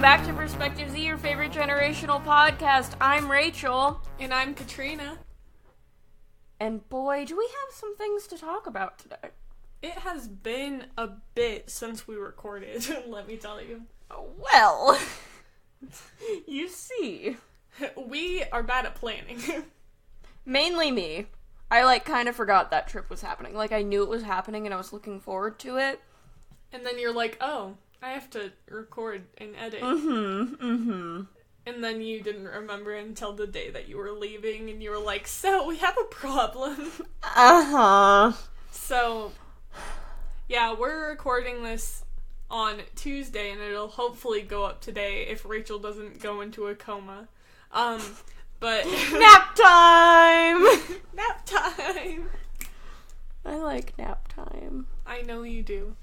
back to Perspective Z, your favorite generational podcast. I'm Rachel. And I'm Katrina. And boy, do we have some things to talk about today. It has been a bit since we recorded, let me tell you. Well, you see. We are bad at planning. Mainly me. I, kind of forgot that trip was happening. I knew it was happening and I was looking forward to it. And then you're like, oh, I have to record and edit. And then you didn't remember until the day that you were leaving, and you were like, so, we have a problem. So, yeah, we're recording this on Tuesday, and it'll hopefully go up today if Rachel doesn't go into a coma. But... Nap time! Nap time! I like nap time. I know you do.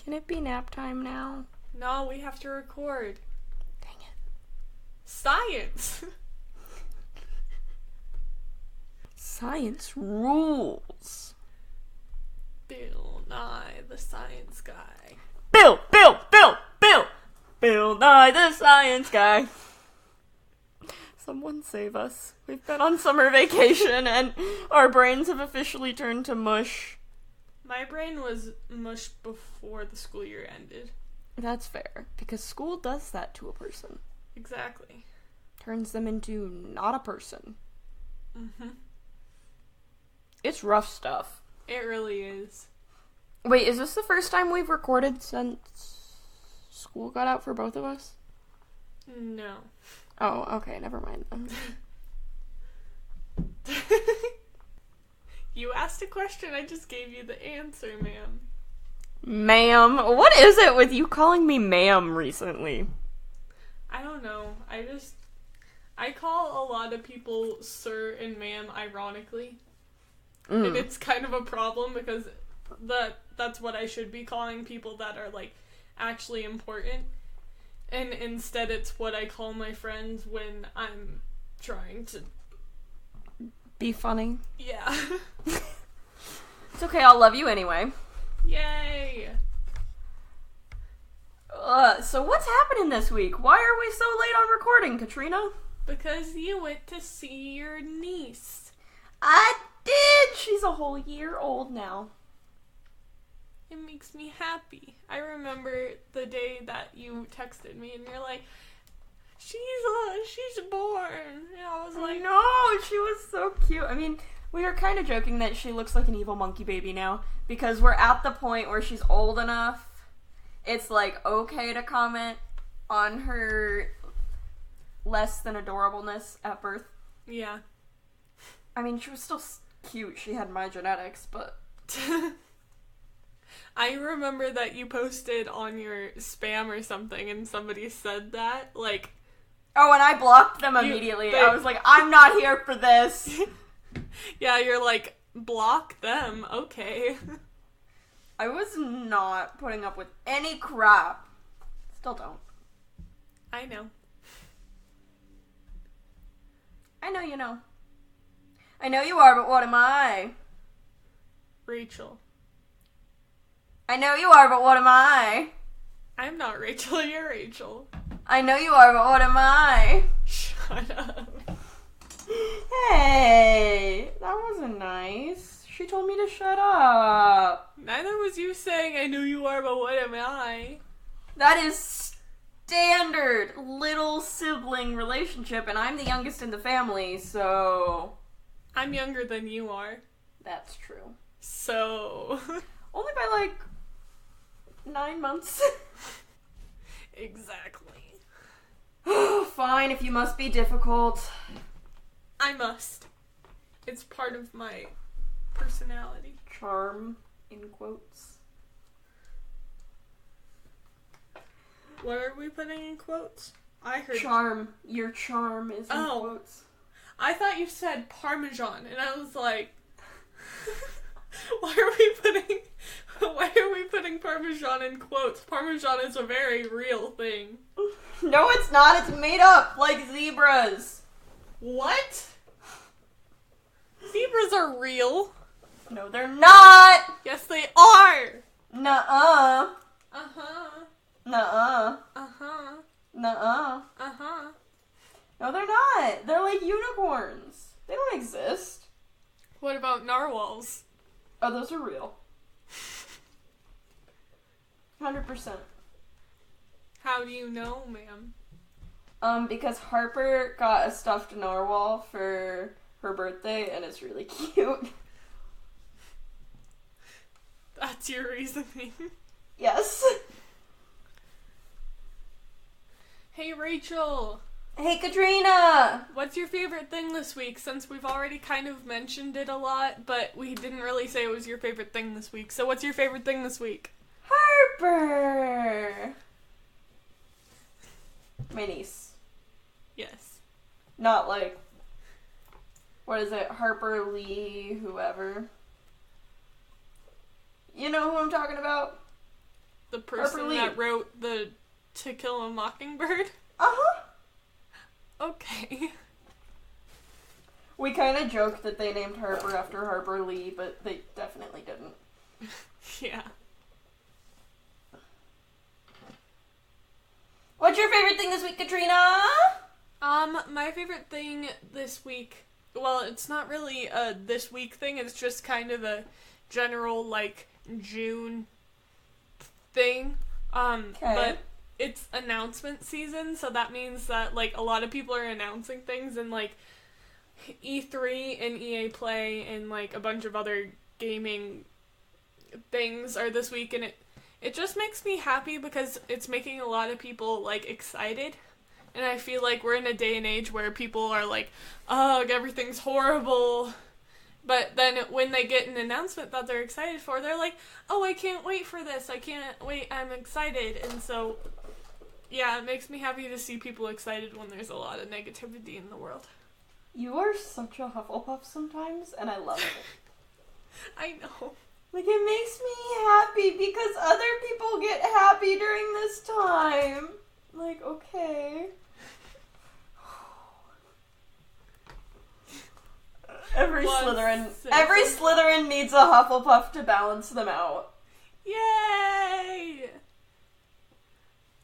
Can it be nap time now? No, we have to record. Dang it. Science! Science rules. Bill Nye, the science guy. Bill Nye, the science guy. Someone save us. We've been on summer vacation and our brains have officially turned to mush. My brain was mush before the school year ended. That's fair, because school does that to a person. Exactly. Turns them into not a person. Mm-hmm. It's rough stuff. It really is. Wait, is this the first time we've recorded since school got out for both of us? No. Oh, okay, never mind then. You asked a question, I just gave you the answer, ma'am. Ma'am? What is it with you calling me ma'am recently? I don't know. I call a lot of people sir and ma'am ironically. And it's kind of a problem because that's what I should be calling people that are, actually important. And instead it's what I call my friends when I'm trying to... Be funny. Yeah. It's okay, I'll love you anyway. Yay! So what's happening this week? Why are we so late on recording, Katrina? Because you went to see your niece. I did! She's a whole year old now. It makes me happy. I remember the day that you texted me and you're like, she's born. And I was like, no, she was so cute. I mean, we were kind of joking that she looks like an evil monkey baby now, because we're at the point where she's old enough. It's, okay to comment on her less than adorableness at birth. Yeah. I mean, she was still cute. She had my genetics, but... I remember that you posted on your spam or something and somebody said that, Oh, and I blocked them immediately. I was like, I'm not here for this. Yeah, you're like, block them, okay. I was not putting up with any crap. Still don't. I know. I know you know. I know you are, but what am I? Rachel. I know you are, but what am I? I'm not Rachel, you're Rachel. I know you are, but what am I? Shut up. Hey, that wasn't nice. She told me to shut up. Neither was you saying I know you are, but what am I? That is standard little sibling relationship, and I'm the youngest in the family, so... I'm younger than you are. That's true. So... Only by, 9 months. Exactly. Fine, if you must be difficult. I must. It's part of my personality. Charm, in quotes. What are we putting in quotes? I heard... Charm. Your charm is in quotes. I thought you said Parmesan, and I was like... Why are we putting Parmesan in quotes? Parmesan is a very real thing. No, it's not. It's made up, like zebras. What? Zebras are real. No, they're not. Yes, they are. Nuh-uh. Uh-huh. Nuh-uh. Uh-huh. Nuh-uh. Uh-huh. No, they're not. They're like unicorns. They don't exist. What about narwhals? Oh, those are real. 100%. How do you know, ma'am? Because Harper got a stuffed narwhal for her birthday, and it's really cute. That's your reasoning. Yes. Hey, Rachel. Hey, Katrina! What's your favorite thing this week? Since we've already kind of mentioned it a lot, but we didn't really say it was your favorite thing this week. So what's your favorite thing this week? Harper! My niece. Yes. Not like, what is it, Harper Lee, whoever. You know who I'm talking about? The person that wrote the To Kill a Mockingbird? Uh-huh. Okay. We kind of joked that they named Harper after Harper Lee, but they definitely didn't. Yeah. What's your favorite thing this week, Katrina? My favorite thing this week, well, it's not really a this week thing, it's just kind of a general, like, June thing. But it's announcement season, so that means that, like, a lot of people are announcing things, and, like, E3 and EA Play and, like, a bunch of other gaming things are this week, and it just makes me happy because it's making a lot of people, like, excited. And I feel like we're in a day and age where people are like, ugh, everything's horrible. But then when they get an announcement that they're excited for, they're like, oh, I can't wait for this. I can't wait. I'm excited. And so, yeah, it makes me happy to see people excited when there's a lot of negativity in the world. You are such a Hufflepuff sometimes, and I love it. I know. Like, it makes me happy because other people get happy during this time. Like, okay. Every Slytherin needs a Hufflepuff to balance them out. Yay!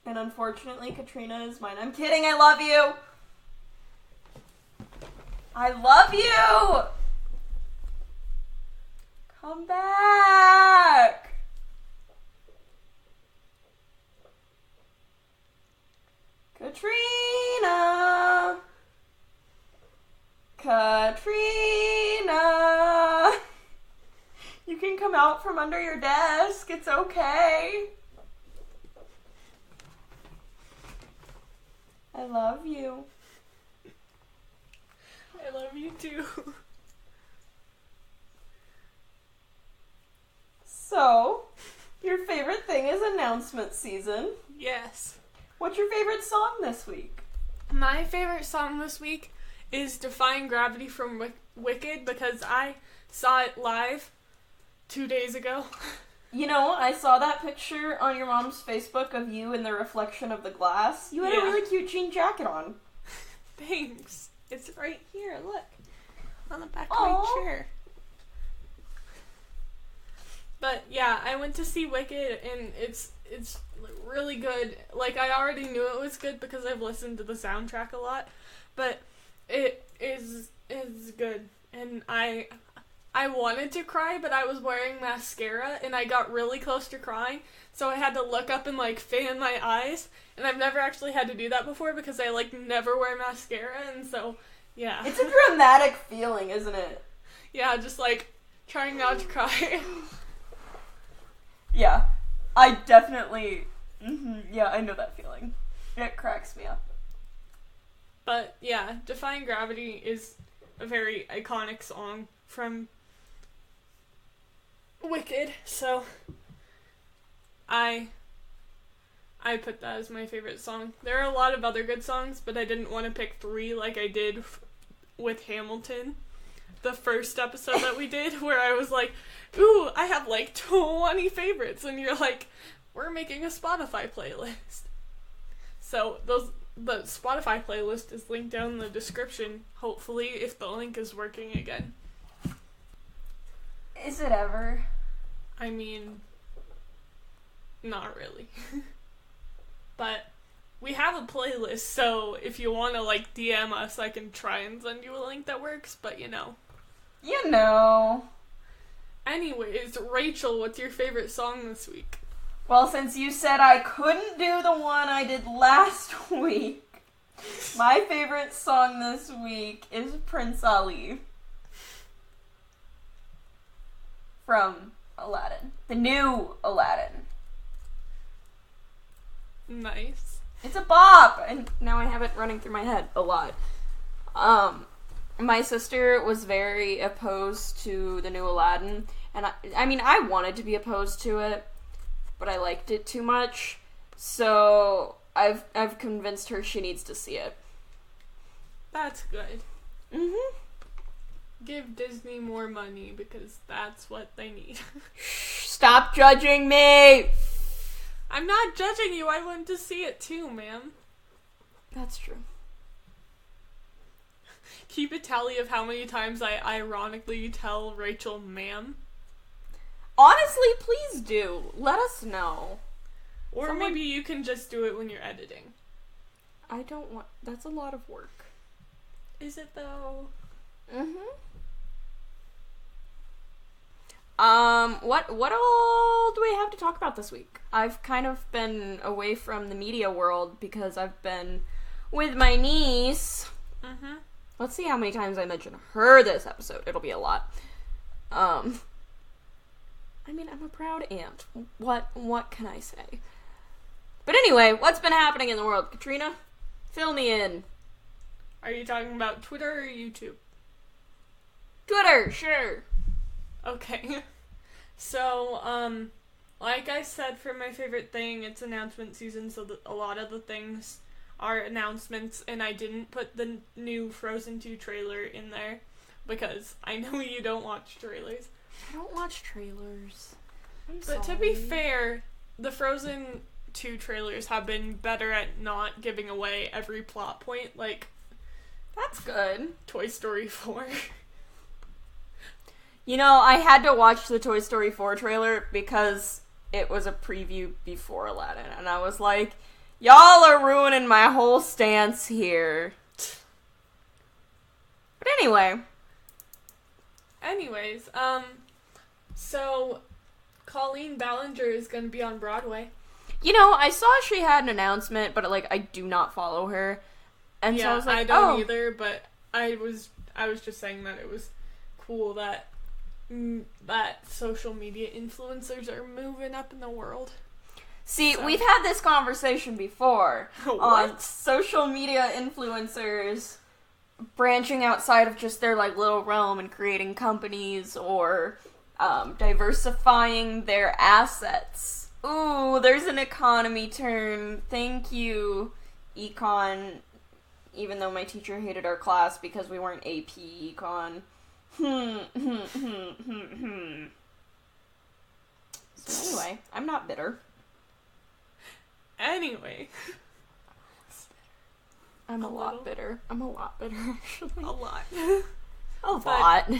And unfortunately, Katrina is mine. I'm kidding, I love you! I love you! Come back! Katrina! Katrina! You can come out from under your desk. It's okay. I love you. I love you too. So, your favorite thing is announcement season. Yes. What's your favorite song this week? My favorite song this week is Defying Gravity from Wicked because I saw it live 2 days ago. You know, I saw that picture on your mom's Facebook of you in the reflection of the glass. You had a really cute jean jacket on. Thanks. It's right here, look. On the back Aww. of my chair. But yeah, I went to see Wicked and it's really good. Like, I already knew it was good because I've listened to the soundtrack a lot, but it is good. And I wanted to cry, but I was wearing mascara and I got really close to crying, so I had to look up and like fan my eyes, and I've never actually had to do that before because I like never wear mascara, and so yeah. It's a dramatic feeling, isn't it? Yeah, just like trying not to cry. Yeah, I definitely, yeah, I know that feeling. It cracks me up. But yeah, Defying Gravity is a very iconic song from Wicked, so I put that as my favorite song. There are a lot of other good songs, but I didn't want to pick 3 like I did with Hamilton, the first episode that we did, where I was like, ooh, I have like 20 favorites, and you're like, we're making a Spotify playlist. So the Spotify playlist is linked down in the description, hopefully, if the link is working again. Is it ever? I mean, not really. But We have a playlist, so if you want to, like, DM us, I can try and send you a link that works, but you know. You know. Anyways, Rachel, what's your favorite song this week? Well, since you said I couldn't do the one I did last week, my favorite song this week is Prince Ali. From Aladdin. The new Aladdin. Nice. It's a bop! And now I have it running through my head a lot. My sister was very opposed to the new Aladdin, and I mean, I wanted to be opposed to it, but I liked it too much, so I've convinced her she needs to see it. That's good. Mm-hmm. Give Disney more money, because that's what they need. Stop judging me! I'm not judging you, I went to see it too, ma'am. That's true. Keep a tally of how many times I ironically tell Rachel ma'am. Honestly, please do. Let us know. Or maybe you can just do it when you're editing. I don't want... That's a lot of work. Is it though? Mm-hmm. What all do we have to talk about this week? I've kind of been away from the media world because I've been with my niece. Mm-hmm. Let's see how many times I mention her this episode. It'll be a lot. I mean, I'm a proud aunt. What can I say? But anyway, what's been happening in the world? Katrina, fill me in. Are you talking about Twitter or YouTube? Twitter, sure. Okay. So, like I said for my favorite thing, it's announcement season, so a lot of the things are announcements, and I didn't put the new Frozen 2 trailer in there, because I know you don't watch trailers. I don't watch trailers. But to be fair, the Frozen 2 trailers have been better at not giving away every plot point, like... That's good. Toy Story 4. You know, I had to watch the Toy Story 4 trailer because it was a preview before Aladdin, and I was like, y'all are ruining my whole stance here. But anyway. Anyways, so Colleen Ballinger is gonna be on Broadway. You know, I saw she had an announcement, but, like, I do not follow her. And yeah, so I was like, I don't either, but I was just saying that it was cool that social media influencers are moving up in the world. See, we've had this conversation before on What? social media influencers branching outside of just their, like, little realm and creating companies or diversifying their assets. Ooh, there's an economy term. Thank you, econ. Even though my teacher hated our class because we weren't AP econ. So anyway, I'm not bitter. Anyway. I'm a lot bitter. I'm a lot bitter, actually. A lot. A lot.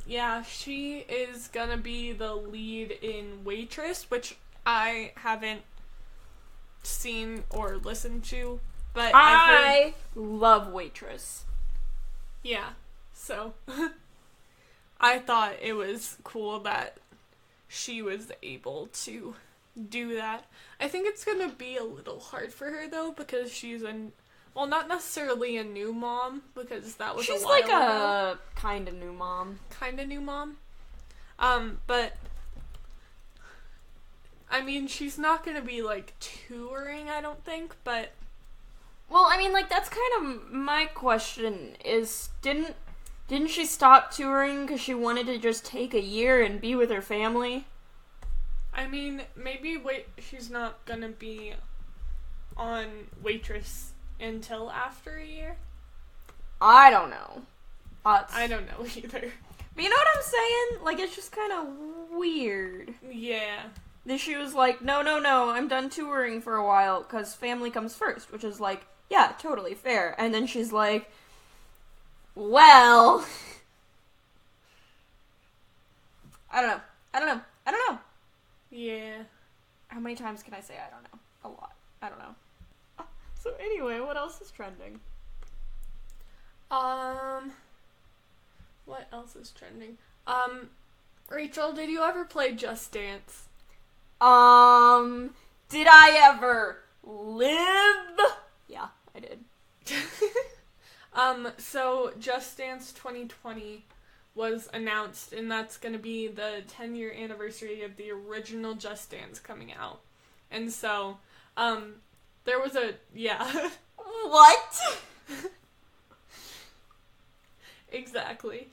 Yeah, she is gonna be the lead in Waitress, which I haven't seen or listened to, but I love Waitress. Yeah, so I thought it was cool that she was able to do that. I think it's gonna be a little hard for her though, because she's well, not necessarily a new mom, because that was she's a while like ago. a kind of new mom. Kind of new mom. But I mean, she's not gonna be like touring, I don't think, but well, I mean, like, that's kind of my question is, didn't she stop touring because she wanted to just take a year and be with her family? I mean, maybe she's not gonna be on Waitress until after a year. I don't know. I don't know either. But you know what I'm saying? Like, it's just kind of weird. Yeah. Then she was like, no, I'm done touring for a while because family comes first, which is like, yeah, totally fair. And then she's like, well, I don't know. Yeah. How many times can I say I don't know? A lot. I don't know. So anyway, what else is trending? What else is trending? Rachel, did you ever play Just Dance? Did I ever live? Yeah, I did. So Just Dance 2020 was announced, and that's gonna be the 10-year anniversary of the original Just Dance coming out. And so, there was What? Exactly.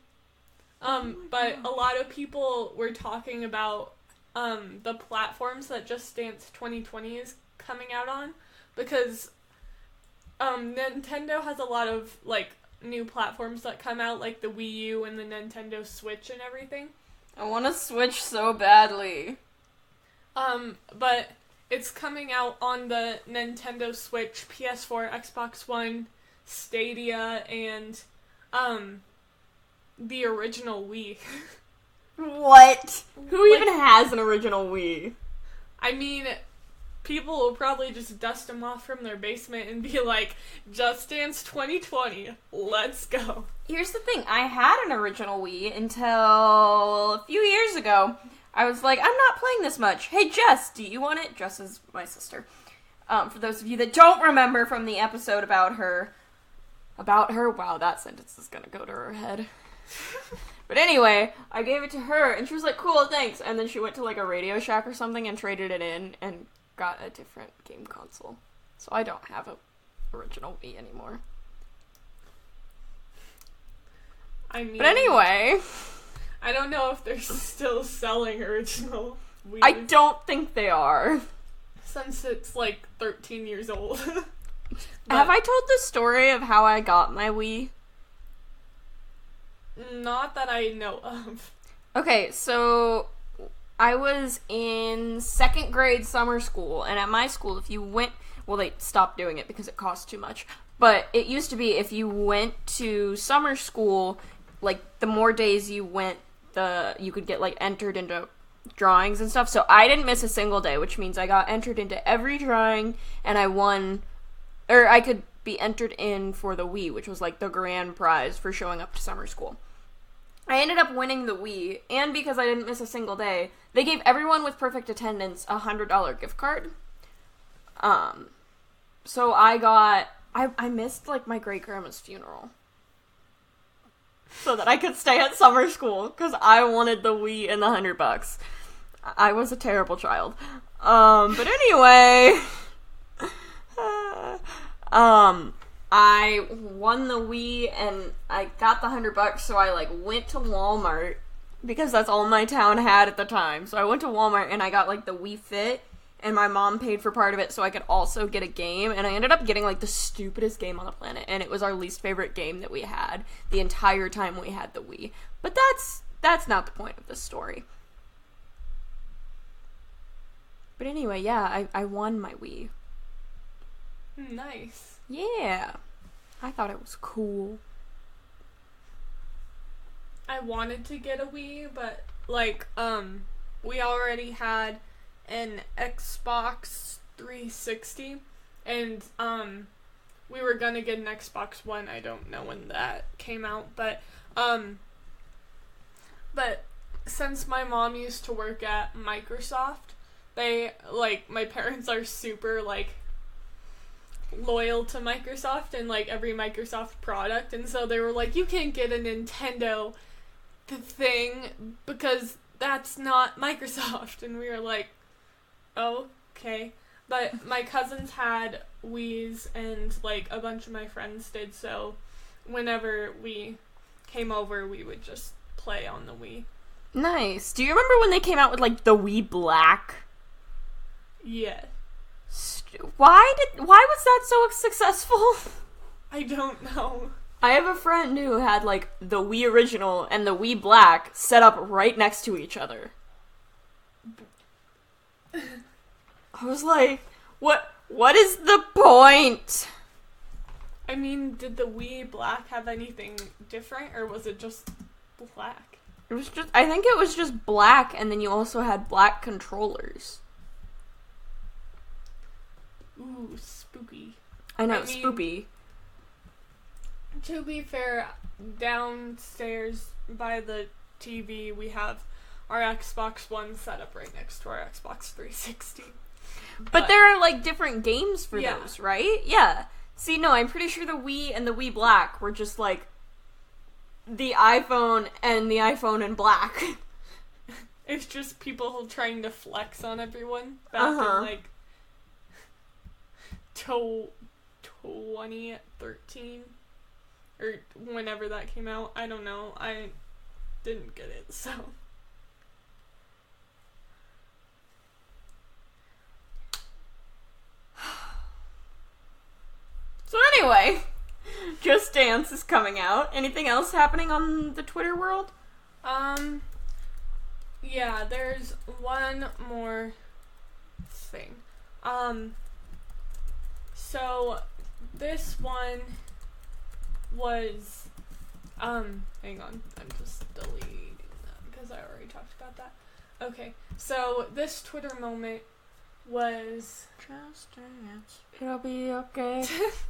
But a lot of people were talking about, the platforms that Just Dance 2020 is coming out on, because, Nintendo has a lot of, like, new platforms that come out, like the Wii U and the Nintendo Switch and everything. I want to Switch so badly. But it's coming out on the Nintendo Switch, PS4, Xbox One, Stadia, and, the original Wii. What? Who even has an original Wii? I mean, people will probably just dust them off from their basement and be like, Just Dance 2020, let's go. Here's the thing, I had an original Wii until a few years ago. I was like, I'm not playing this much. Hey, Jess, do you want it? Jess is my sister. For those of you that don't remember from the episode about her, wow, that sentence is gonna go to her head. But anyway, I gave it to her, and she was like, cool, thanks. And then she went to, like, a Radio Shack or something and traded it in and got a different game console. So I don't have a original Wii anymore. I mean... But anyway... I don't know if they're still selling original Wii's. I don't think they are. Since it's, like, 13 years old. Have I told the story of how I got my Wii? Not that I know of. Okay, so I was in 2nd grade summer school, and at my school, if you went... Well, they stopped doing it because it cost too much. But it used to be if you went to summer school, like, the more days you went, you could get, like, entered into drawings and stuff. So I didn't miss a single day, which means I got entered into every drawing, and I won... Or I could be entered in for the Wii, which was, like, the grand prize for showing up to summer school. I ended up winning the Wii, and because I didn't miss a single day, they gave everyone with perfect attendance a $100 gift card. So I missed, like, my great-grandma's funeral. So that I could stay at summer school, because I wanted the Wii and the $100. I was a terrible child. But anyway... I won the Wii, and I got the $100, so I, like, went to Walmart, because that's all my town had at the time. So I went to Walmart, and I got, like, the Wii Fit, and my mom paid for part of it so I could also get a game, and I ended up getting, like, the stupidest game on the planet, and it was our least favorite game that we had the entire time we had the Wii. But that's not the point of this story. But anyway, yeah, I won my Wii. Nice. Yeah. I thought it was cool. I wanted to get a Wii, but, like, we already had an Xbox 360, and, we were gonna get an Xbox One. I don't know when that came out, but since my mom used to work at Microsoft, they, like, my parents are super, like, loyal to Microsoft and, like, every Microsoft product, and so they were like, you can't get a Nintendo thing because that's not Microsoft, and we were like, oh, okay. But my cousins had Wii's, and, like, a bunch of my friends did, so whenever we came over, we would just play on the Wii. Nice. Do you remember when they came out with, like, the Wii Black? Yeah. Why was that so successful? I don't know. I have a friend who had, like, the Wii original and the Wii Black set up right next to each other. I was like, what is the point? I mean, did the Wii Black have anything different, or was it just black? I think it was just black, and then you also had black controllers. Ooh, spooky. I know, I mean, spoopy. To be fair, downstairs by the TV, we have our Xbox One set up right next to our Xbox 360. But there are, like, different games for those, right? Yeah. See, no, I'm pretty sure the Wii and the Wii Black were just, like, the iPhone and the iPhone in black. It's just people trying to flex on everyone back in, like, 2013. Or whenever that came out. I don't know. I didn't get it, so... So anyway, Just Dance is coming out. Anything else happening on the Twitter world? Yeah, there's one more thing. So this one was, hang on, I'm just deleting that because I already talked about that. Okay, so this Twitter moment was... Just dance, it'll be okay.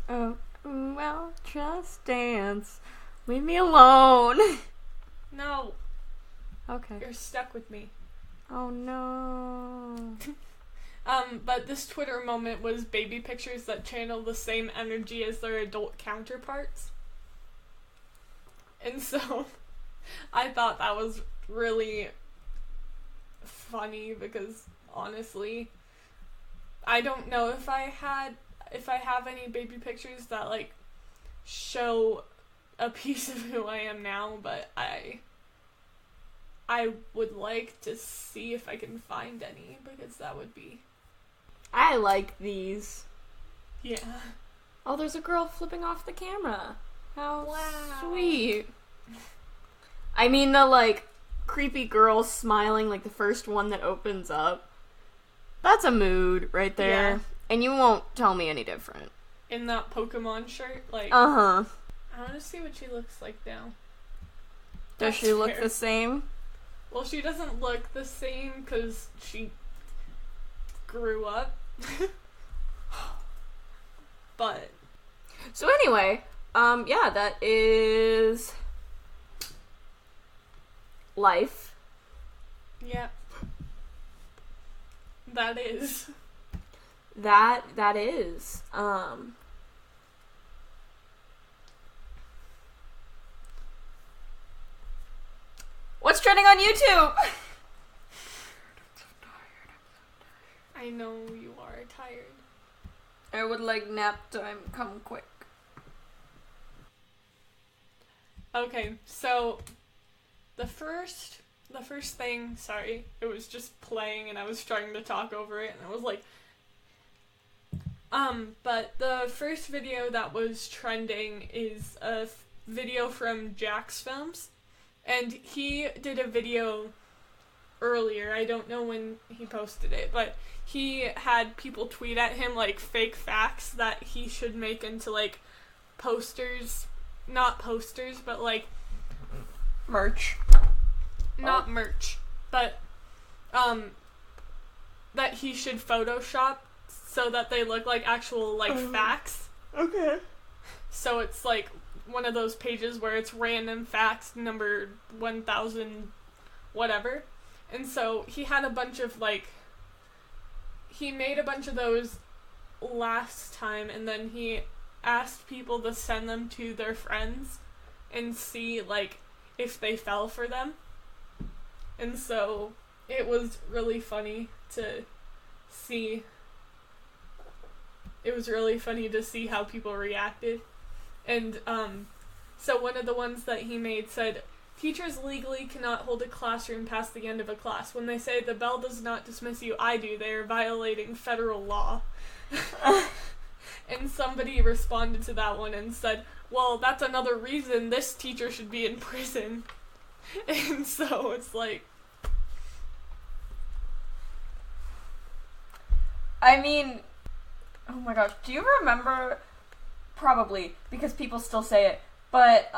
Oh, well, just dance. Leave me alone. No. Okay. You're stuck with me. Oh no. But this Twitter moment was baby pictures that channel the same energy as their adult counterparts. And so, I thought that was really funny because, honestly, I don't know if I have any baby pictures that, like, show a piece of who I am now, but I would like to see if I can find any, because that would be... I like these. Yeah. Oh, there's a girl flipping off the camera. How Wow. sweet. I mean, the, like, creepy girl smiling, like the first one that opens up. That's a mood right there. Yeah. And you won't tell me any different. In that Pokemon shirt, like... Uh-huh. I want to see what she looks like now. Does she look the same? Well, she doesn't look the same because she grew up. But... So anyway, yeah, that is... life. Yeah. That is. That is. What's trending on YouTube? I know you are tired. I would like nap time come quick. Okay, so the first thing, sorry, it was just playing and I was trying to talk over it and I was like, but the first video that was trending is a video from Jax Films, and he did a video earlier, I don't know when he posted it, but he had people tweet at him, like, fake facts that he should make into, like, posters, not posters, but, like, Merch. not merch, but, that he should Photoshop so that they look like actual, like, facts. Okay. So it's, like, one of those pages where it's random facts, number 1000, whatever. And so he had a bunch of, like, he made a bunch of those last time, and then he asked people to send them to their friends and see, like, if they fell for them. And so it was really funny to see. It was really funny to see how people reacted. And, so one of the ones that he made said, "Teachers legally cannot hold a classroom past the end of a class. When they say the bell does not dismiss you, I do, they are violating federal law." And somebody responded to that one and said, "Well, that's another reason this teacher should be in prison." And so it's like... I mean, oh my gosh, do you remember, probably, because people still say it, but,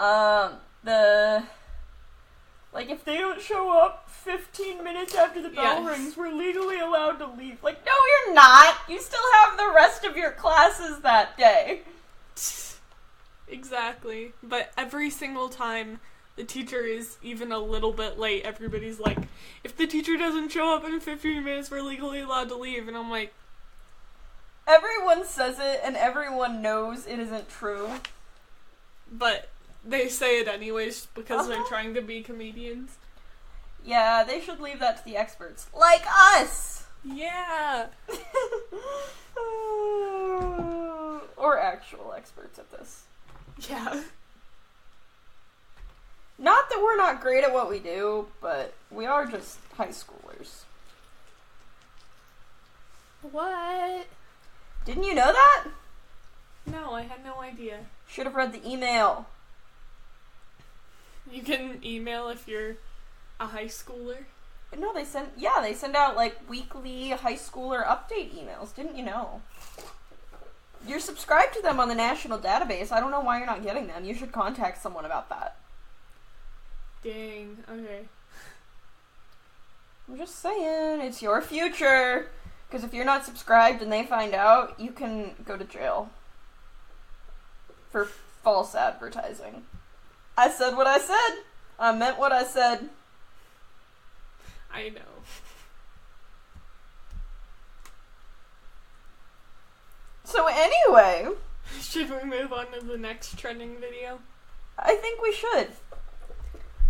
Like, if they don't show up 15 minutes after the bell rings, we're legally allowed to leave. Like, no, you're not! You still have the rest of your classes that day. Exactly. But every single time the teacher is even a little bit late, everybody's like, if the teacher doesn't show up in 15 minutes, we're legally allowed to leave. And I'm like... Everyone says it, and everyone knows it isn't true. But... they say it anyways because they're trying to be comedians. Yeah, they should leave that to the experts. Like us! Yeah! Or actual experts at this. Yeah. Not that we're not great at what we do, but we are just high schoolers. What? Didn't you know that? No, I had no idea. Should have read the email. You can email if you're a high schooler? No, they send out, like, weekly high schooler update emails. Didn't you know? You're subscribed to them on the national database. I don't know why you're not getting them. You should contact someone about that. Dang, okay. I'm just saying, it's your future. Because if you're not subscribed and they find out, you can go to jail. For false advertising. I said what I said. I meant what I said. I know. So anyway... Should we move on to the next trending video? I think we should.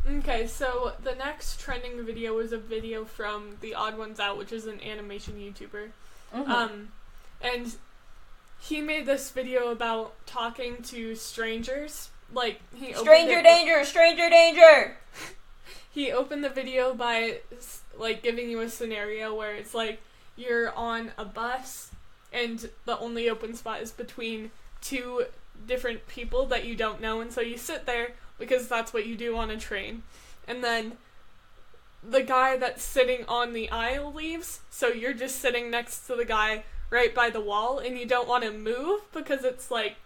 Okay, so the next trending video was a video from The Odd Ones Out, which is an animation YouTuber. Mm-hmm. And he made this video about talking to strangers. Like, he Stranger danger! Stranger danger! He opened the video by, like, giving you a scenario where it's like, you're on a bus, and the only open spot is between two different people that you don't know, and so you sit there, because that's what you do on a train. And then, the guy that's sitting on the aisle leaves, so you're just sitting next to the guy right by the wall, and you don't want to move, because it's like,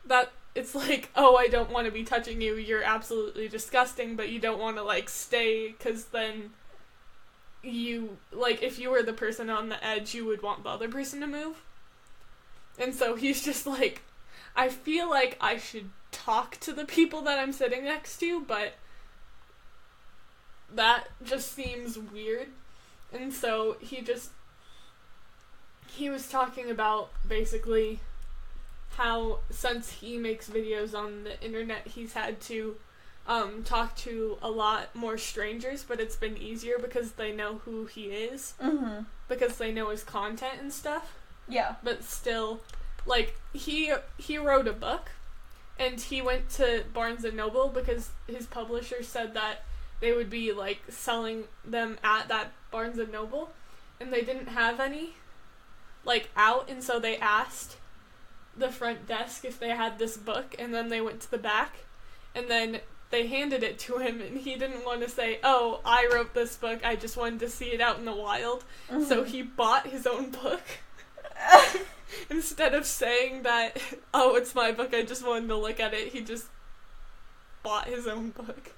that it's like, oh, I don't want to be touching you, you're absolutely disgusting, but you don't want to, like, stay, because then you, like, if you were the person on the edge, you would want the other person to move. And so he's just like, I feel like I should talk to the people that I'm sitting next to, but that just seems weird. And so he was talking about, basically, how since he makes videos on the internet, he's had to talk to a lot more strangers, but it's been easier because they know who he is, because they know his content and stuff. Yeah. But still, like, he wrote a book, and he went to Barnes & Noble because his publisher said that they would be, like, selling them at that Barnes & Noble, and they didn't have any, like, out, and so they asked the front desk if they had this book, and then they went to the back, and then they handed it to him, and he didn't want to say, oh, I wrote this book, I just wanted to see it out in the wild, so he bought his own book. Instead of saying that, oh, it's my book, I just wanted to look at it, he just bought his own book.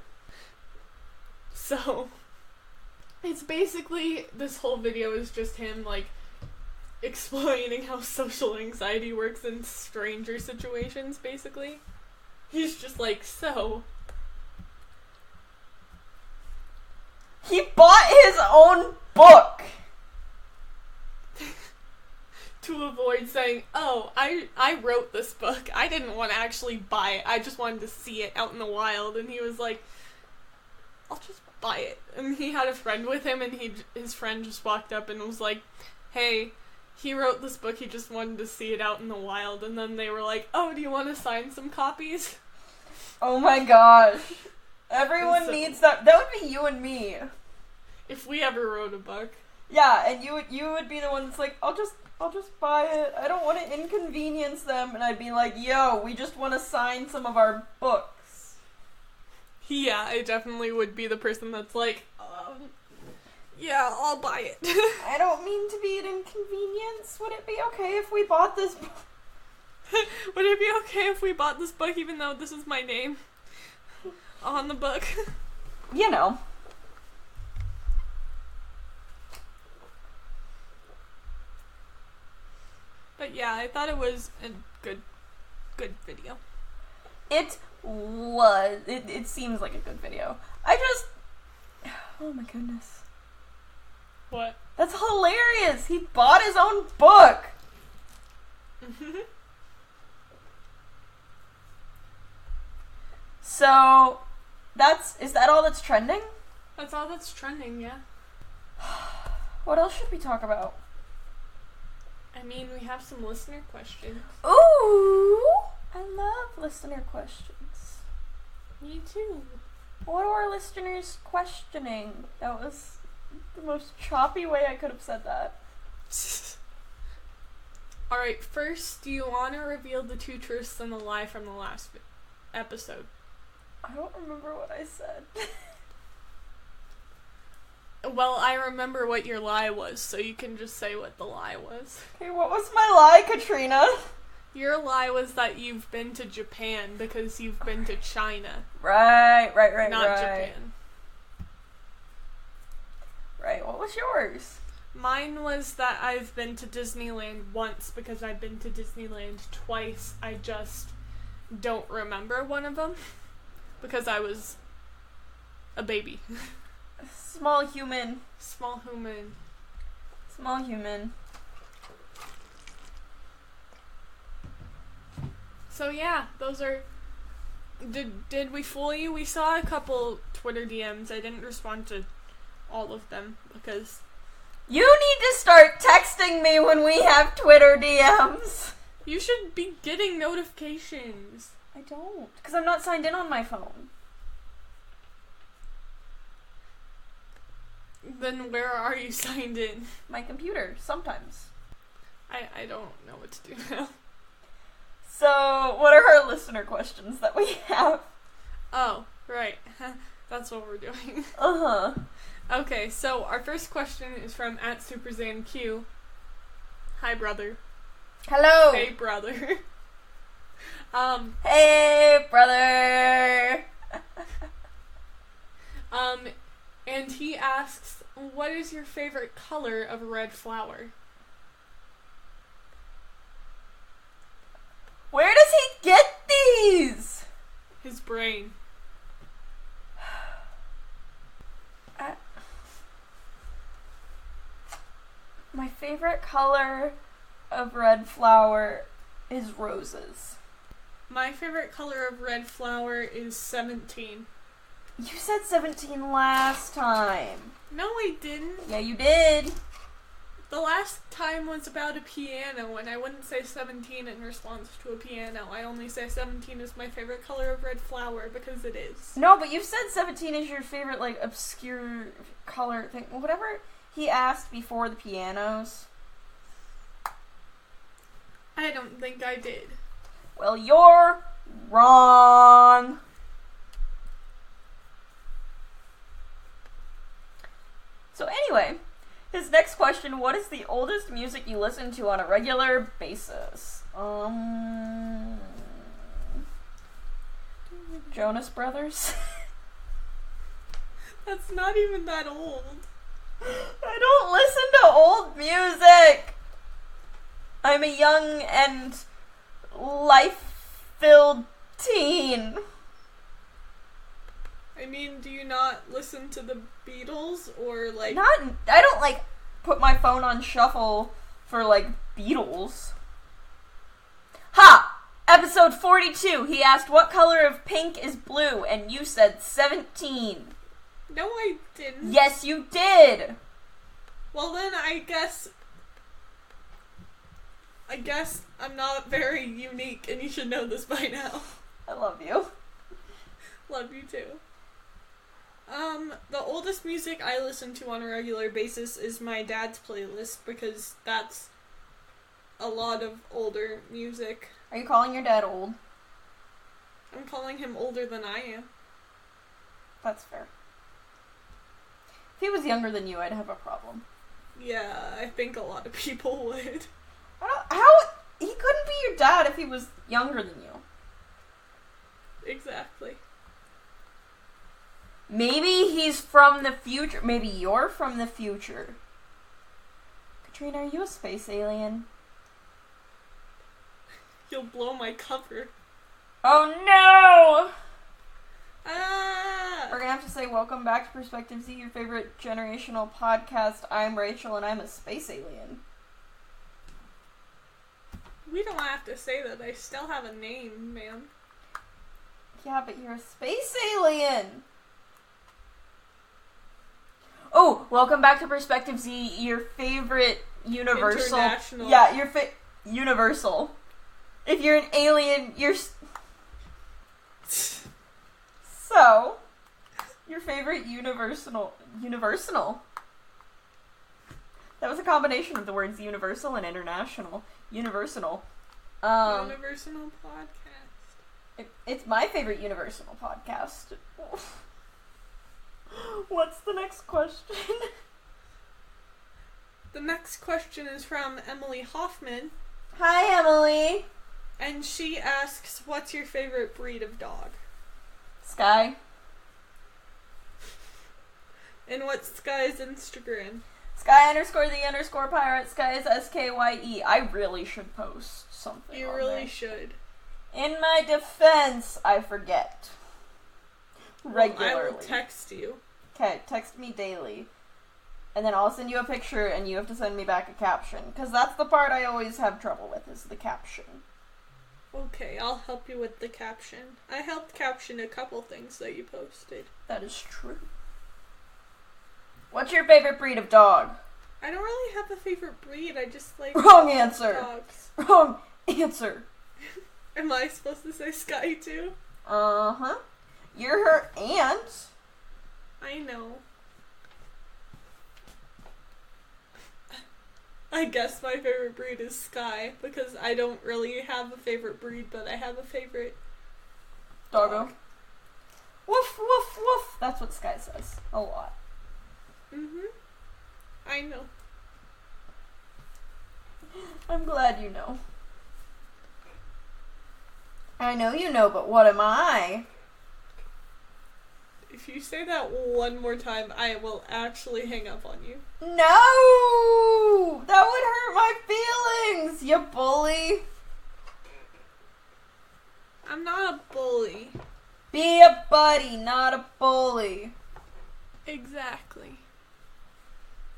So, it's basically, this whole video is just him, like, explaining how social anxiety works in stranger situations, basically. He's just like, so... He bought his own book! To avoid saying, oh, I wrote this book. I didn't want to actually buy it. I just wanted to see it out in the wild. And he was like, I'll just buy it. And he had a friend with him, and his friend just walked up and was like, hey, he wrote this book, he just wanted to see it out in the wild. And then they were like, oh, do you want to sign some copies? Oh my gosh. Everyone needs that. That would be you and me. If we ever wrote a book. Yeah, and you would be the one that's like, I'll just buy it. I don't want to inconvenience them. And I'd be like, yo, we just want to sign some of our books. Yeah, I definitely would be the person that's like, yeah, I'll buy it. I don't mean to be an inconvenience. Would it be okay if we bought this book? Would it be okay if we bought this book even though this is my name? on the book. You know. But yeah, I thought it was a good video. It was. It seems like a good video. I just... Oh my goodness. What? That's hilarious! He bought his own book! So, is that all that's trending? That's all that's trending, yeah. What else should we talk about? I mean, we have some listener questions. Ooh! I love listener questions. Me too. What are our listeners questioning? That was the most choppy way I could have said that. Alright, first, do you want to reveal the 2 truths and a lie from the last episode? I don't remember what I said. Well, I remember what your lie was, so you can just say what the lie was. Okay, what was my lie, Katrina? Your lie was that you've been to Japan because you've been to China. Right. Not Japan. Right, what was yours? Mine was that I've been to Disneyland once because I've been to Disneyland twice. I just don't remember one of them because I was a baby. Small human. Small human. Small human. So yeah, those are... Did we fool you? We saw a couple Twitter DMs. I didn't respond to all of them because... You need to start texting me when we have Twitter DMs. You should be getting notifications. I don't, because I'm not signed in on my phone. Then where are you signed in? My computer, sometimes. I don't know what to do now. So, what are our listener questions that we have? Oh, right. That's what we're doing. Uh-huh. Okay, so our first question is from @SuperZanQ. Hi, brother. Hello. Hey, brother. Hey, brother. And he asks, what is your favorite color of a red flower? Where does he get these? His brain. My favorite color of red flower is roses. My favorite color of red flower is 17. You said 17 last time. No, I didn't. Yeah, you did. The last time was about a piano, and I wouldn't say 17 in response to a piano. I only say 17 is my favorite color of red flower because it is. No, but you said 17 is your favorite, like, obscure color thing. Whatever he asked before the pianos. I don't think I did. Well, you're wrong. So anyway, his next question, what is the oldest music you listen to on a regular basis? Jonas Brothers? That's not even that old. I don't listen to old music! I'm a young and life-filled teen. I mean, do you not listen to the Beatles or like... I don't, like, put my phone on shuffle for, like, Beatles. Ha! Episode 42, he asked what color of pink is blue, and you said 17. No, I didn't. Yes, you did! Well, then I guess I'm not very unique, and you should know this by now. I love you. Love you too. The oldest music I listen to on a regular basis is my dad's playlist, because that's a lot of older music. Are you calling your dad old? I'm calling him older than I am. That's fair. If he was younger than you, I'd have a problem. Yeah, I think a lot of people would. He couldn't be your dad if he was younger than you. Exactly. Maybe he's from the future. Maybe you're from the future. Katrina, are you a space alien? You'll blow my cover. Oh no! Ah! We're gonna have to say welcome back to Perspective Z, your favorite generational podcast. I'm Rachel and I'm a space alien. We don't have to say that. I still have a name, man. Yeah, but you're a space alien! Oh, welcome back to Perspective Z, your favorite universal... International. Yeah, your universal. If you're an alien, you're... So, your favorite universal... That was a combination of the words universal and international. Universal. Universal podcast. It's my favorite universal podcast. What's the next question? The next question is from Emily Hoffman. Hi, Emily. And she asks, what's your favorite breed of dog? Sky. And what's Sky's Instagram? Sky_the_pirate. Sky is SKYE. I really should post something. You on really there. should. In my defense, I forget. Regularly. Well, I will text you. Okay, text me daily. And then I'll send you a picture and you have to send me back a caption. Because that's the part I always have trouble with, is the caption. Okay, I'll help you with the caption. I helped caption a couple things that you posted. That is true. What's your favorite breed of dog? I don't really have a favorite breed, I just like Wrong answer. dogs. Wrong answer. Am I supposed to say Sky too? Uh-huh. You're her aunt. I know. I guess my favorite breed is Sky, because I don't really have a favorite breed, but I have a favorite Doggo. dog. Woof, woof, woof. That's what Sky says. A lot. Mm-hmm. I know. I'm glad you know. I know you know, but what am I? If you say that one more time, I will actually hang up on you. No! That would hurt my feelings, you bully. I'm not a bully. Be a buddy, not a bully. Exactly.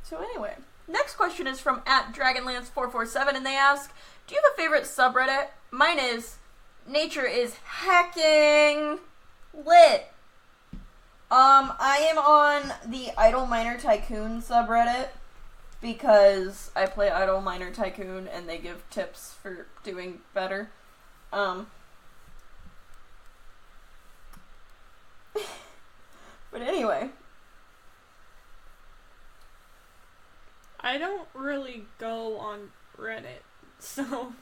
So anyway, next question is from @DragonLance447, and they ask, do you have a favorite subreddit? Mine is, nature is hacking lit. I am on the Idle Miner Tycoon subreddit because I play Idle Miner Tycoon and they give tips for doing better. But anyway. I don't really go on Reddit, so...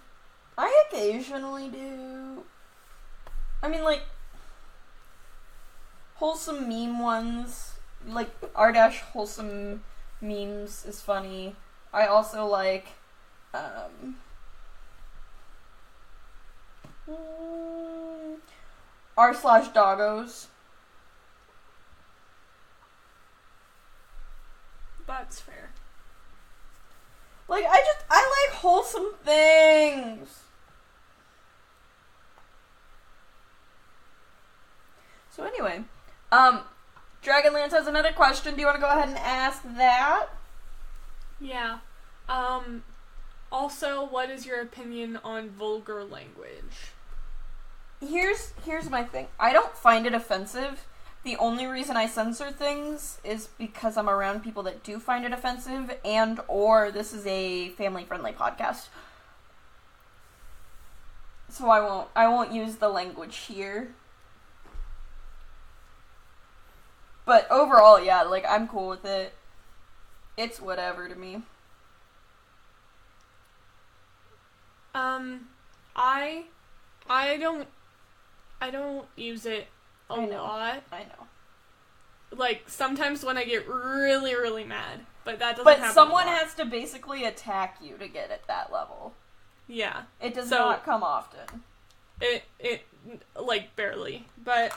I occasionally do. I mean, like, wholesome meme ones, like r-wholesome memes is funny. I also like, r/doggos. That's fair. Like, I like wholesome things. So anyway, Dragonlance has another question. Do you want to go ahead and ask that? Yeah. Also, what is your opinion on vulgar language? Here's my thing. I don't find it offensive. The only reason I censor things is because I'm around people that do find it offensive, and or this is a family-friendly podcast. So I won't use the language here. But overall, yeah, like, I'm cool with it. It's whatever to me. I don't use it a I know. lot. I know. Like, sometimes when I get really, really mad. But that doesn't But happen someone a lot. has to basically attack you to get at that level. Yeah. It does So- not come often. It, like, barely. But,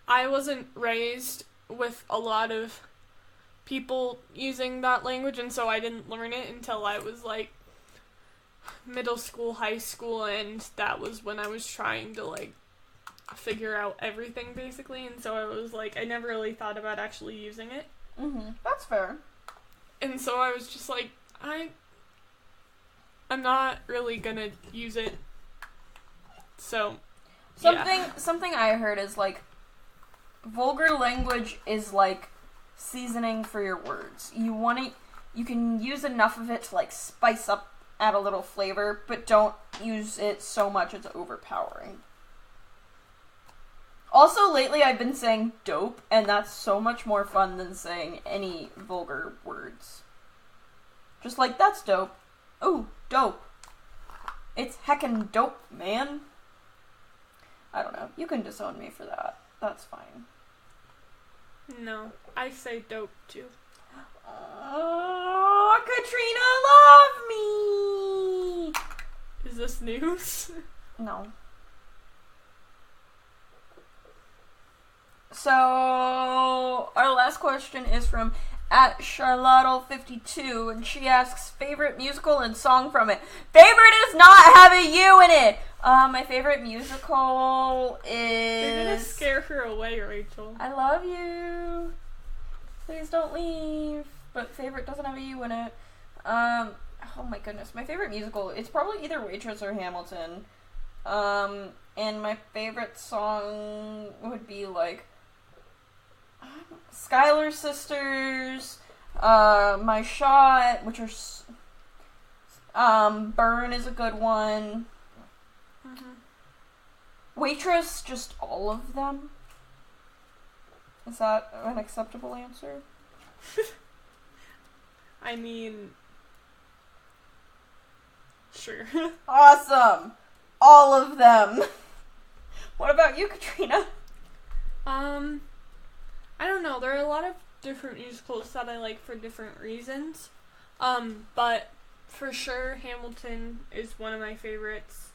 I wasn't raised with a lot of people using that language, and so I didn't learn it until I was like middle school, high school, and that was when I was trying to like figure out everything basically, and so I was like, I never really thought about actually using it. That's fair. And so I was just like, I'm not really gonna use it. So Something I heard is like vulgar language is like seasoning for your words. You can use enough of it to like spice up, add a little flavor, but don't use it so much it's overpowering. Also, lately I've been saying dope, and that's so much more fun than saying any vulgar words. Just like, that's dope. Ooh, dope. It's heckin' dope, man. I don't know. You can disown me for that. That's fine. No, I say dope too. Oh, Katrina, love me! Is this news? No. So, our last question is from @Charlotte52, and she asks, favorite musical and song from it. Favorite does not have a U in it! My favorite musical is... You're gonna scare her away, Rachel. I love you. Please don't leave. But favorite doesn't have a U in it. Oh my goodness. My favorite musical, it's probably either Waitress or Hamilton. And my favorite song would be like Schuyler Sisters, My Shot, which are Burn is a good one. Waitress, just all of them. Is that an acceptable answer? I mean, sure. Awesome! All of them! What about you, Katrina? I don't know. There are a lot of different musicals that I like for different reasons. But for sure, Hamilton is one of my favorites.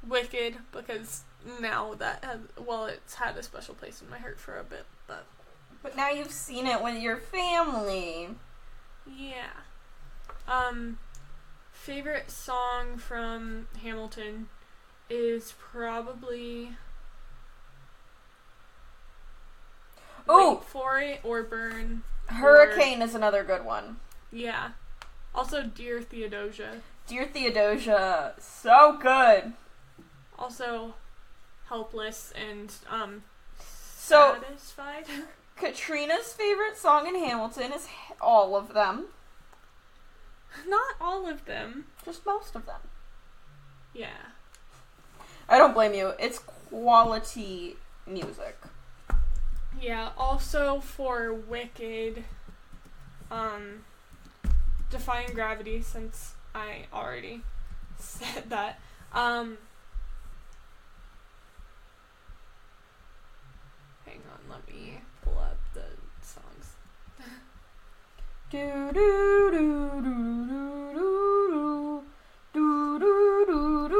Wicked, because now it's had a special place in my heart for a bit, but now you've seen it with your family. Yeah. Favorite song from Hamilton is probably Wait for It or Burn. Hurricane is another good one. Yeah. Also Dear Theodosia. Dear Theodosia, so good. Also Helpless and so Satisfied. Katrina's favorite song in Hamilton is all of them. Not all of them. Just most of them. Yeah. I don't blame you. It's quality music. Yeah, also for Wicked, Defying Gravity, since I already said that. Hang on, let me pull up the songs. Do do do do do do do do do.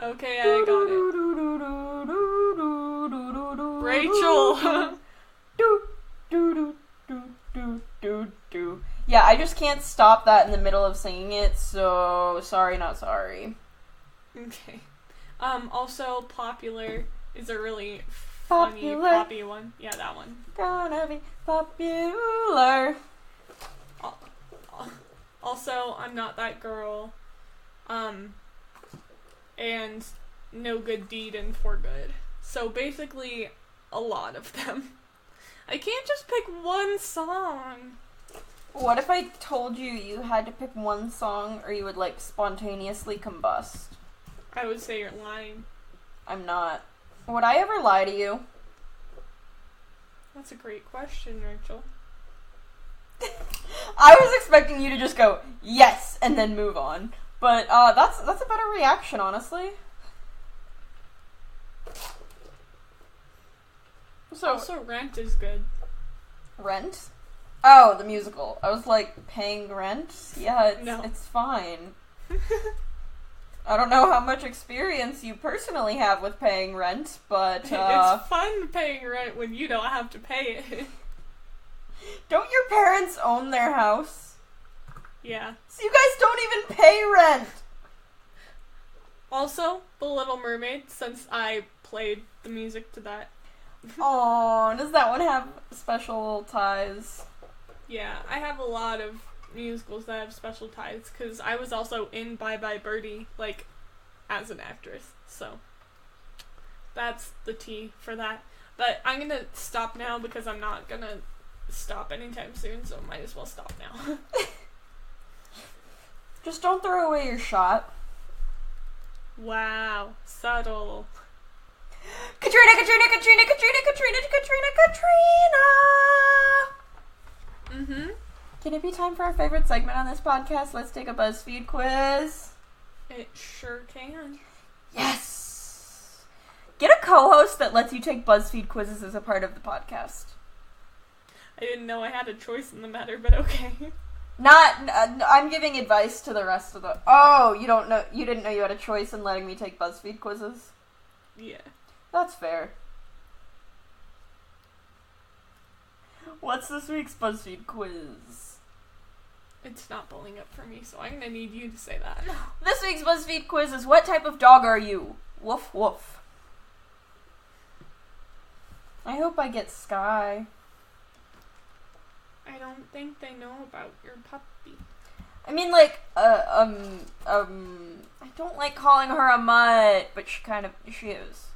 Okay, I got it. Rachel. Yeah, I just can't stop that in the middle of singing it, so sorry, not sorry. Okay. Also, Popular is a really funny poppy one. Yeah, that one. Gonna be popular. Also, I'm Not That Girl. And No Good Deed and For Good. So basically, a lot of them. I can't just pick one song. What if I told you had to pick one song or you would, like, spontaneously combust? I would say you're lying. I'm not. Would I ever lie to you? That's a great question, Rachel. I was expecting you to just go, yes, and then move on. But, that's a better reaction, honestly. So, also, Rent is good. Rent? Oh, the musical. I was like, paying rent? Yeah, it's fine. I don't know how much experience you personally have with paying rent, but, It's fun paying rent when you don't have to pay it. Don't your parents own their house? Yeah. So you guys don't even pay rent! Also, The Little Mermaid, since I played the music to that. Oh, does that one have special ties? Yeah, I have a lot of musicals that have special ties, because I was also in Bye Bye Birdie, like, as an actress, so that's the tea for that. But I'm gonna stop now, because I'm not gonna stop anytime soon, so might as well stop now. Just don't throw away your shot. Wow, subtle. Katrina, Katrina, Katrina, Katrina, Katrina, Katrina, Katrina! Mm-hmm. Can it be time for our favorite segment on this podcast? Let's take a BuzzFeed quiz. It sure can. Yes! Get a co-host that lets you take BuzzFeed quizzes as a part of the podcast. I didn't know I had a choice in the matter, but okay. I'm giving advice to the rest of the... Oh, you didn't know you had a choice in letting me take BuzzFeed quizzes? Yeah. That's fair. What's this week's BuzzFeed quiz? It's not pulling up for me, so I'm gonna need you to say that. This week's BuzzFeed quiz is, what type of dog are you? Woof woof. I hope I get Sky. I don't think they know about your puppy. I mean, like, I don't like calling her a mutt, but she is.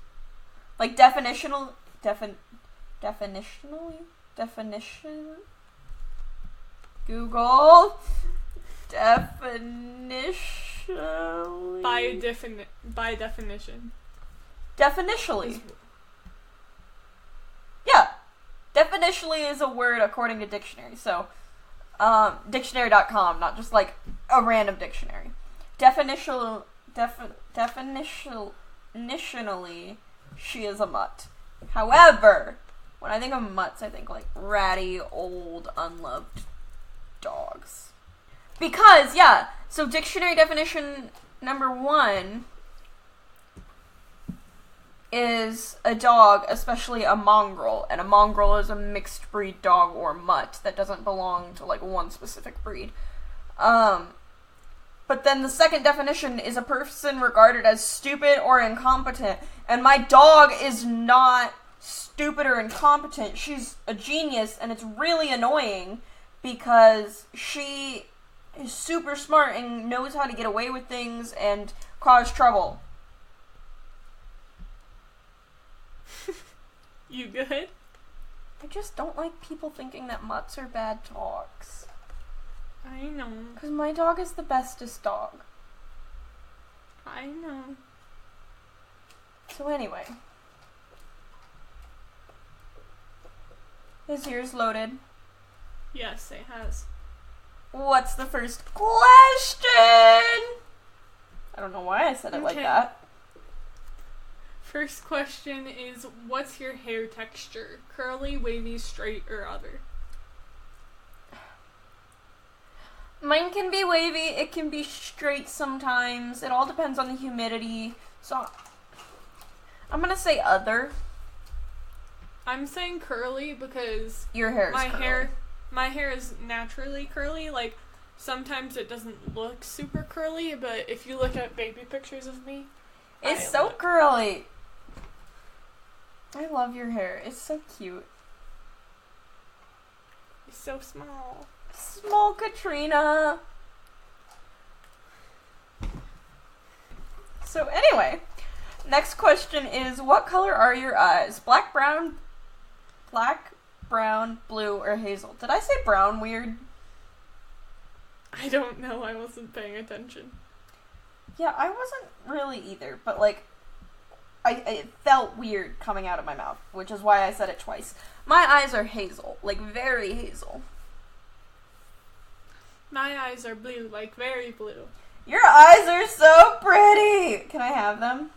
Like, definitionally? Google. Definitionally. By definition. Definitionally. Yeah. Definitionally is a word according to dictionary, so, dictionary.com, not just, like, a random dictionary. Definitionally, she is a mutt. However, when I think of mutts, I think, like, ratty, old, unloved dogs. Because, yeah, so dictionary definition number 1 is a dog, especially a mongrel, and a mongrel is a mixed breed dog or mutt that doesn't belong to, like, one specific breed. But then the second definition is a person regarded as stupid or incompetent, and my dog is not stupid or incompetent. She's a genius, and it's really annoying because she is super smart and knows how to get away with things and cause trouble. You good? I just don't like people thinking that mutts are bad dogs. I know. Because my dog is the bestest dog. I know. So anyway. Is yours loaded? Yes, it has. What's the first question? I don't know why I said it like that. First question is, what's your hair texture? Curly, wavy, straight, or other? Mine can be wavy, it can be straight sometimes. It all depends on the humidity. So, I'm gonna say other. I'm saying curly because your hair is curly. My hair is naturally curly. Like, sometimes it doesn't look super curly, but if you look at baby pictures of me, it's so curly. I love your hair. It's so cute. It's so small. Small Katrina. So anyway, next question is, what color are your eyes? Black, brown, blue, or hazel? Did I say brown weird? I don't know. I wasn't paying attention. Yeah, I wasn't really either, but like, it felt weird coming out of my mouth, which is why I said it twice. My eyes are hazel, like very hazel. My eyes are blue, like very blue. Your eyes are so pretty! Can I have them?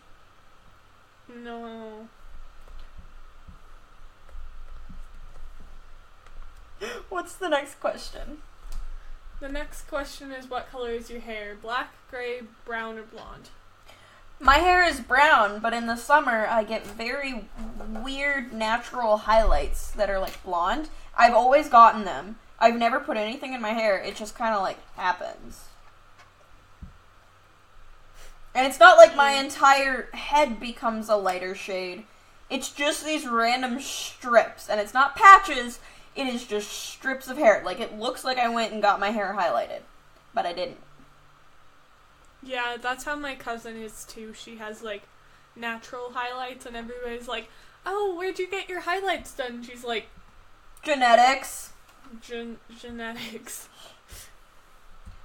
No. What's the next question? The next question is, what color is your hair? Black, gray, brown, or blonde? My hair is brown, but in the summer I get very weird natural highlights that are like blonde. I've always gotten them. I've never put anything in my hair. It just kind of like happens. And it's not like my entire head becomes a lighter shade. It's just these random strips. And it's not patches. It is just strips of hair. Like, it looks like I went and got my hair highlighted. But I didn't. Yeah, that's how my cousin is too. She has, like, natural highlights, and everybody's like, oh, where'd you get your highlights done? She's like... Genetics. Genetics.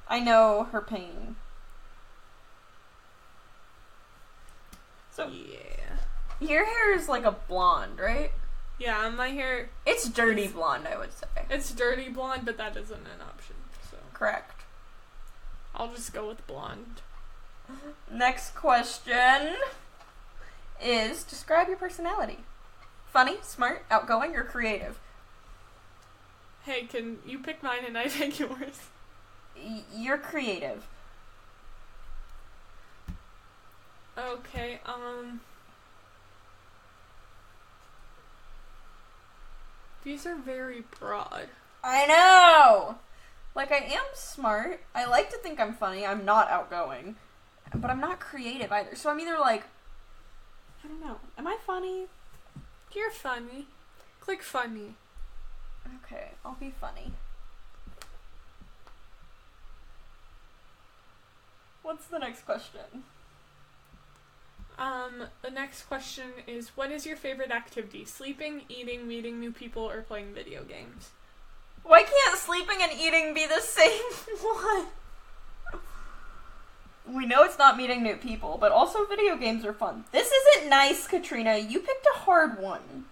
I know her pain. So, yeah. Your hair is like a blonde, right? Yeah, my hair... It's dirty blonde, I would say. It's dirty blonde, but that isn't an option, so... Correct. I'll just go with blonde. Next question is, describe your personality. Funny, smart, outgoing, or creative? Hey, can you pick mine and I pick yours? You're creative. Okay, these are very broad. I know! Like, I am smart. I like to think I'm funny. I'm not outgoing. But I'm not creative either. So I'm either like, I don't know. Am I funny? You're funny. Click funny. Okay, I'll be funny. What's the next question? The next question is, what is your favorite activity? Sleeping, eating, meeting new people, or playing video games? Why can't sleeping and eating be the same one? We know it's not meeting new people, but also video games are fun. This isn't nice, Katrina. You picked a hard one.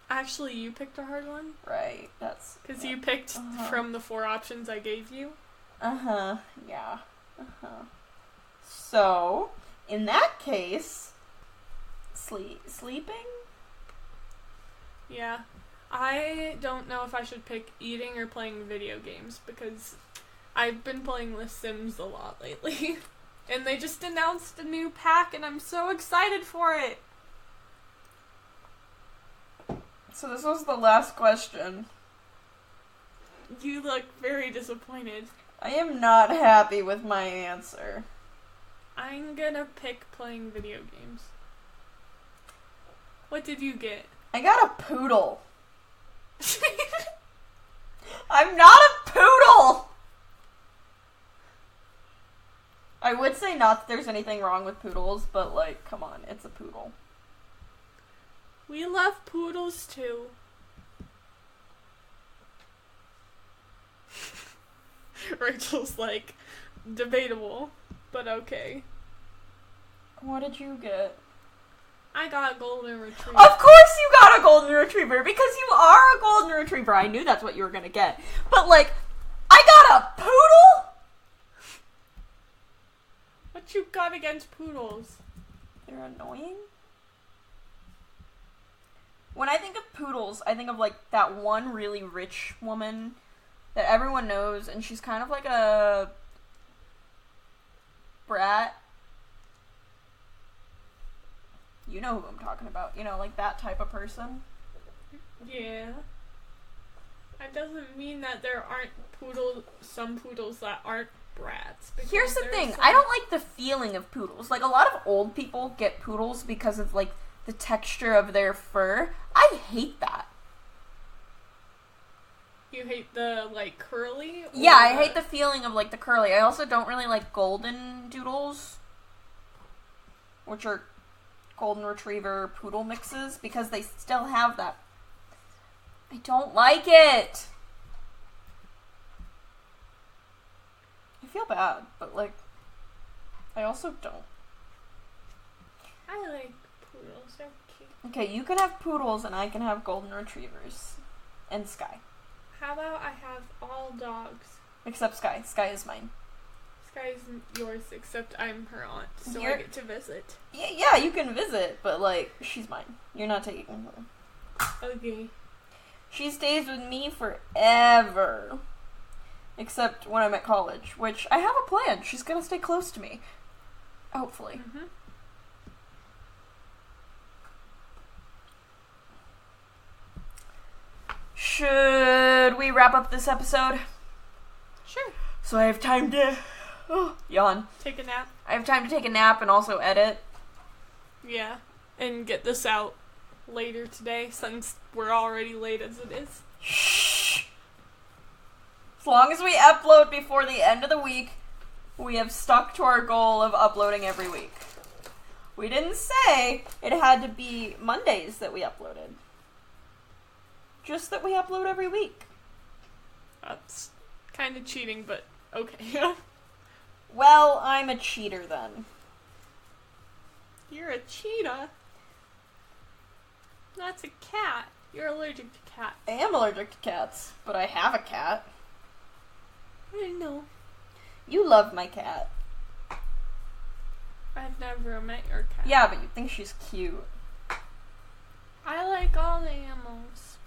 Actually, you picked a hard one? Right, that's... Because you picked from the 4 options I gave you? Uh-huh, yeah. Uh-huh. So, in that case, sleeping? Yeah. I don't know if I should pick eating or playing video games, because I've been playing The Sims a lot lately. And they just announced a new pack, and I'm so excited for it! So this was the last question. You look very disappointed. I am not happy with my answer. I'm gonna pick playing video games. What did you get? I got a poodle. I'm not a poodle! I would say not that there's anything wrong with poodles, but like, come on, it's a poodle. We love poodles too. Rachel's like, debatable, but okay. What did you get? I got a golden retriever. Of course you got a golden retriever, because you are a golden retriever. I knew that's what you were gonna get. But like, I got a poodle? What you got against poodles? They're annoying. When I think of poodles, I think of like that one really rich woman that everyone knows, and she's kind of like a brat. You know who I'm talking about. You know, like that type of person. Yeah. That doesn't mean that there aren't some poodles that aren't brats. Here's the thing. I don't like the feeling of poodles. Like, a lot of old people get poodles because of, like, the texture of their fur. I hate that. You hate the, like, curly? Yeah, I hate the feeling of, like, the curly. I also don't really like golden doodles, which are golden retriever poodle mixes, because they still have that. I don't like it. I feel bad, but, like, I also don't. I like poodles. They're cute. Okay, you can have poodles and I can have golden retrievers. And Sky. How about I have all dogs? Except Sky. Sky is mine. Sky's yours, except I'm her aunt, so I get to visit. Yeah, you can visit, but, like, she's mine. You're not taking her. Okay. She stays with me forever. Except when I'm at college, which I have a plan. She's gonna stay close to me. Hopefully. Mm-hmm. Should we wrap up this episode? Sure. So I have time to yawn. Take a nap. I have time to take a nap and also edit. Yeah. And get this out later today since we're already late as it is. Shh. As long as we upload before the end of the week, we have stuck to our goal of uploading every week. We didn't say it had to be Mondays that we uploaded. Just that we upload every week. That's kind of cheating, but okay. Well, I'm a cheater then. You're a cheetah. That's a cat. You're allergic to cats. I am allergic to cats, but I have a cat. I didn't know. You love my cat. I've never met your cat. Yeah, but you think she's cute. I like all the animals.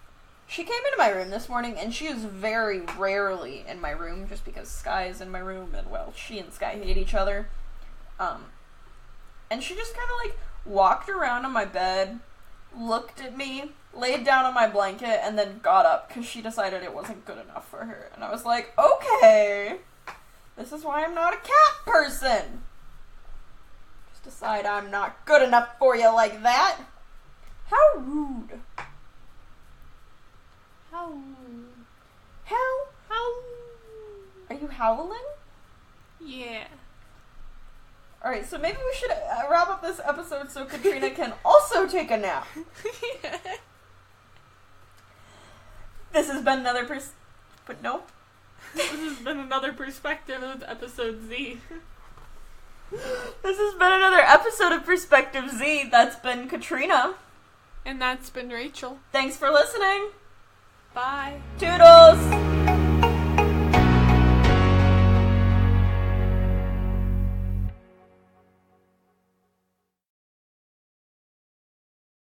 She came into my room this morning, and she is very rarely in my room, just because Sky is in my room, and, well, she and Sky hate each other. And she just kind of, like, walked around on my bed, looked at me, laid down on my blanket, and then got up, because she decided it wasn't good enough for her. And I was like, okay, this is why I'm not a cat person. Just decide I'm not good enough for you like that. How rude. How? How? Are you howling? Yeah. Alright, so maybe we should wrap up this episode so Katrina can also take a nap. Yeah. This has been another but nope. This has been another perspective of episode Z. This has been another episode of Perspective Z. That's been Katrina. And that's been Rachel. Thanks for listening. Bye. Toodles!